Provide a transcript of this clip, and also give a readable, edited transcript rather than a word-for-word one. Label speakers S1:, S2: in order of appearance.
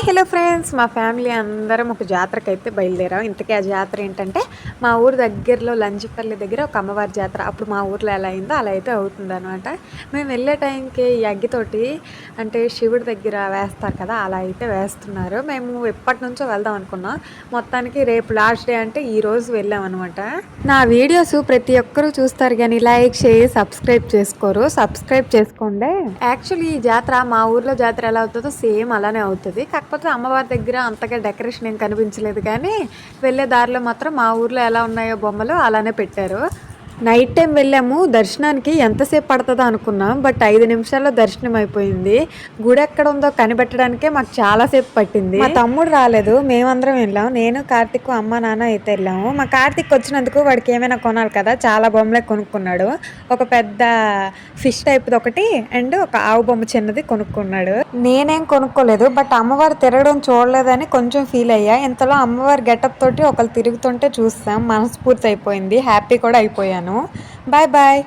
S1: Hello friends, మా family అందరం ఒక జాతరకైతే బయలుదేరాం. ఇంతకీ ఆ జాతర ఏంటంటే, మా ఊరు దగ్గరలో లంజిపల్లి దగ్గర ఒక అమ్మవారి జాతర. అప్పుడు మా ఊర్లో ఎలా అయిందో అలా అయితే అవుతుందనమాట. మేము వెళ్ళే టైంకి ఈ అగ్గితోటి అంటే శివుడి దగ్గర వేస్తారు కదా, అలా అయితే వేస్తున్నారు. మేము ఎప్పటినుంచో వెళ్దాం అనుకున్నాం. మొత్తానికి రేపు లాస్ట్ డే అంటే ఈరోజు వెళ్ళామన్నమాట. నా వీడియోస్ ప్రతి ఒక్కరూ చూస్తారు కానీ లైక్, షేర్, సబ్స్క్రైబ్ చేసుకోరు. సబ్స్క్రైబ్ చేసుకోండి. యాక్చువల్లీ ఈ జాతర మా ఊర్లో జాతర ఎలా అవుతుందో సేమ్ అలానే అవుతుంది. కాకపోతే అమ్మవారి దగ్గర అంతగా డెకరేషన్ ఏం కనిపించలేదు, కానీ వెళ్ళే దారిలో మాత్రం మా ఊర్లో ఎలా ఉన్నాయో బొమ్మలు అలానే పెట్టారు. నైట్ టైం వెళ్ళాము. దర్శనానికి ఎంతసేపు పడుతుందో అనుకున్నాం, బట్ 5 నిమిషాల్లో దర్శనం అయిపోయింది. గుడి ఎక్కడ ఉందో కనిపెట్టడానికే మాకు చాలాసేపు పట్టింది. మా తమ్ముడు రాలేదు, మేమందరం వెళ్ళాం. నేను, కార్తిక్, అమ్మ, నాన్న అయితే వెళ్ళాము. మా కార్తిక్ వచ్చినందుకు వాడికి ఏమైనా కొనాలి కదా, చాలా బొమ్మలే కొనుక్కున్నాడు. ఒక పెద్ద ఫిష్ టైప్ది ఒకటి అండ్ ఒక ఆవు బొమ్మ చిన్నది కొనుక్కున్నాడు. నేనేం కొనుక్కోలేదు, బట్ అమ్మవారు తిరగడం చూడలేదని కొంచెం ఫీల్ అయ్యా. ఇంతలో అమ్మవారి గెటప్ తోటి ఒకళ్ళు తిరుగుతుంటే చూస్తాం, మనస్ఫూర్తి అయిపోయింది, హ్యాపీ కూడా అయిపోయాను. Bye bye.